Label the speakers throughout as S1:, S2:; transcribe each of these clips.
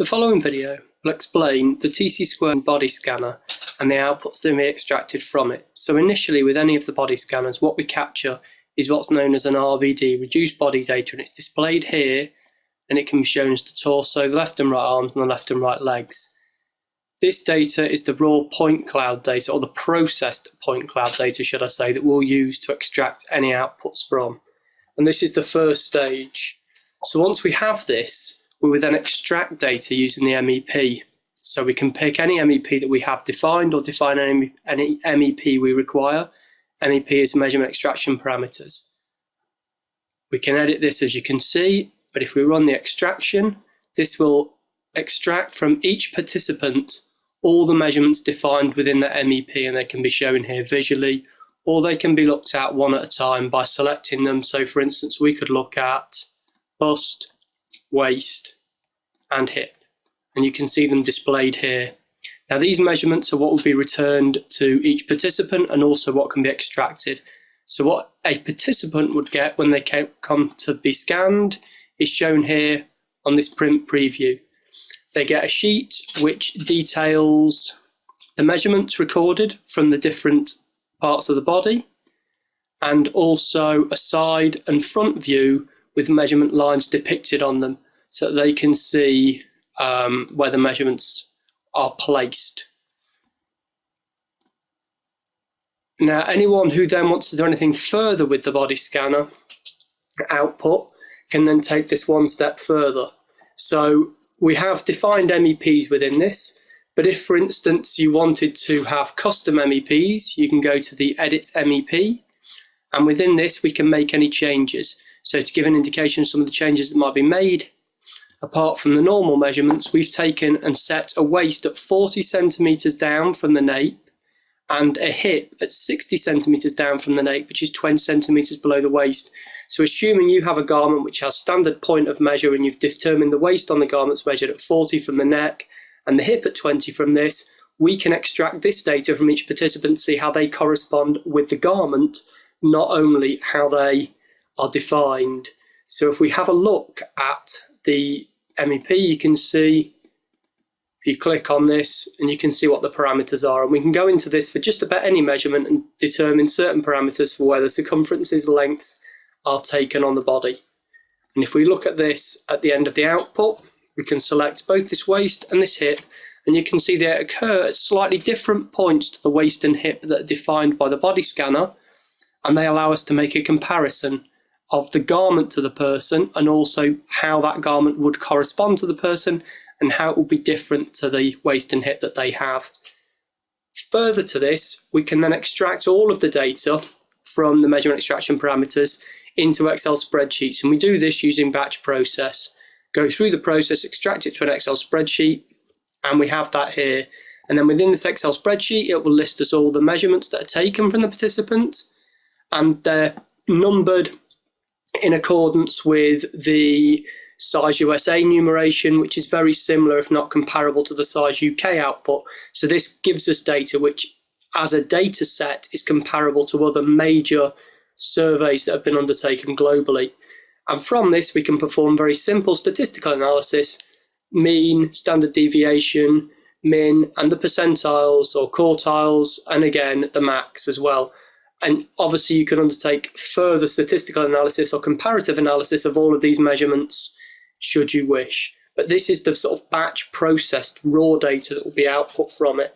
S1: The following video will explain the TC2 body scanner and the outputs that can be extracted from it. So initially with any of the body scanners, what we capture is what's known as an RBD, reduced body data, and it's displayed here and it can be shown as the torso, the left and right arms and the left and right legs. This data is the raw point cloud data, or the processed point cloud data should I say, that we'll use to extract any outputs from. And this is the first stage. So once we have this, we will then extract data using the MEP. So we can pick any MEP that we have defined or define any MEP we require. MEP is measurement extraction parameters. We can edit this as you can see, but if we run the extraction, this will extract from each participant all the measurements defined within the MEP, and they can be shown here visually, or they can be looked at one at a time by selecting them. So for instance, we could look at bust, waist and hip, and you can see them displayed here. Now these measurements are what will be returned to each participant and also what can be extracted. So what a participant would get when they come to be scanned is shown here on this print preview. They get a sheet which details the measurements recorded from the different parts of the body, and also a side and front view with measurement lines depicted on them so that they can see where the measurements are placed. Now anyone who then wants to do anything further with the body scanner output can then take this one step further. So we have defined MEPs within this, but if for instance you wanted to have custom MEPs, you can go to the Edit MEP, and within this we can make any changes. So to give an indication of some of the changes that might be made, apart from the normal measurements, we've taken and set a waist at 40 centimeters down from the nape and a hip at 60 centimeters down from the nape, which is 20 centimeters below the waist. So assuming you have a garment which has standard point of measure and you've determined the waist on the garment's measured at 40 from the neck and the hip at 20 from this, we can extract this data from each participant, see how they correspond with the garment, not only how they are defined. So if we have a look at the MEP, you can see, if you click on this, and you can see what the parameters are, and we can go into this for just about any measurement and determine certain parameters for where the circumferences, lengths are taken on the body. And if we look at this at the end of the output, we can select both this waist and this hip, and you can see they occur at slightly different points to the waist and hip that are defined by the body scanner, and they allow us to make a comparison of the garment to the person and also how that garment would correspond to the person and how it will be different to the waist and hip that they have. Further to this, we can then extract all of the data from the measurement extraction parameters into Excel spreadsheets, and we do this using batch process. Go through the process, extract it to an Excel spreadsheet, and we have that here. And then within this Excel spreadsheet, it will list us all the measurements that are taken from the participants, and they're numbered in accordance with the size USA numeration, which is very similar, if not comparable, to the size UK output. So this gives us data which, as a data set, is comparable to other major surveys that have been undertaken globally. And from this, we can perform very simple statistical analysis, mean, standard deviation, min, and the percentiles or quartiles, and again, the max as well. And obviously you can undertake further statistical analysis or comparative analysis of all of these measurements should you wish. But this is the sort of batch processed raw data that will be output from it.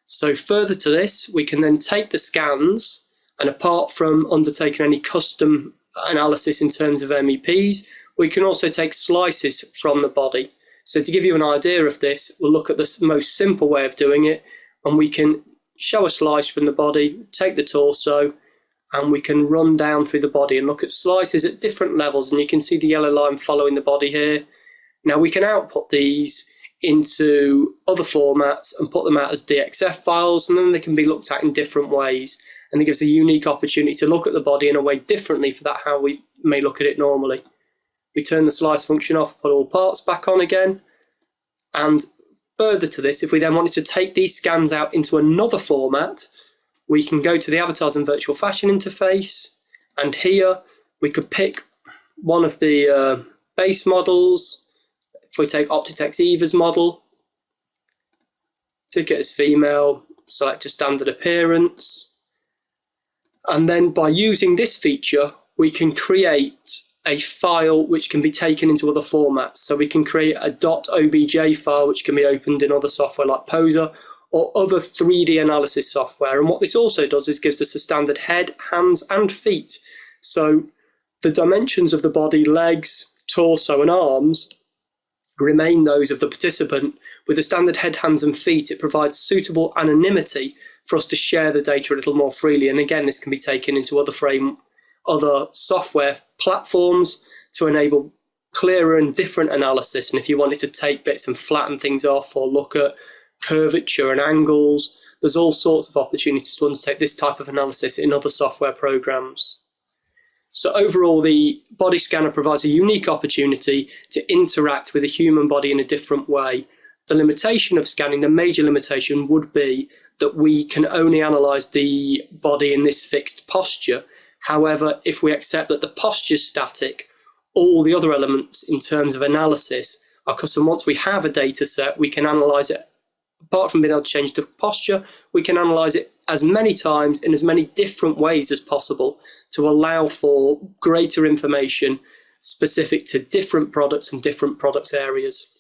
S1: So further to this, we can then take the scans, and apart from undertaking any custom analysis in terms of MEPs, we can also take slices from the body. So to give you an idea of this, we'll look at the most simple way of doing it, and we can show a slice from the body, take the torso, and we can run down through the body and look at slices at different levels, and you can see the yellow line following the body here. Now we can output these into other formats and put them out as DXF files, and then they can be looked at in different ways, and it gives a unique opportunity to look at the body in a way differently for that how we may look at it normally. We turn the slice function off, put all parts back on again, and further to this, if we then wanted to take these scans out into another format, we can go to the Avatars and Virtual Fashion interface, and here we could pick one of the base models, If we take Optitex Eva's model, ticket as female, select a standard appearance, and then by using this feature, we can create a file which can be taken into other formats. So we can create a .obj file which can be opened in other software like Poser or other 3D analysis software. And what this also does is gives us a standard head, hands and feet. So the dimensions of the body, legs, torso and arms remain those of the participant. With the standard head, hands and feet, it provides suitable anonymity for us to share the data a little more freely. And again, this can be taken into other software platforms to enable clearer and different analysis. And if you wanted to take bits and flatten things off or look at curvature and angles, there's all sorts of opportunities to undertake this type of analysis in other software programs. So overall, the body scanner provides a unique opportunity to interact with the human body in a different way. The limitation of scanning, the major limitation, would be that we can only analyse the body in this fixed posture. However, if we accept that the posture is static, all the other elements in terms of analysis are custom. Once we have a data set, we can analyse it. Apart from being able to change the posture, we can analyse it as many times in as many different ways as possible to allow for greater information specific to different products and different product areas.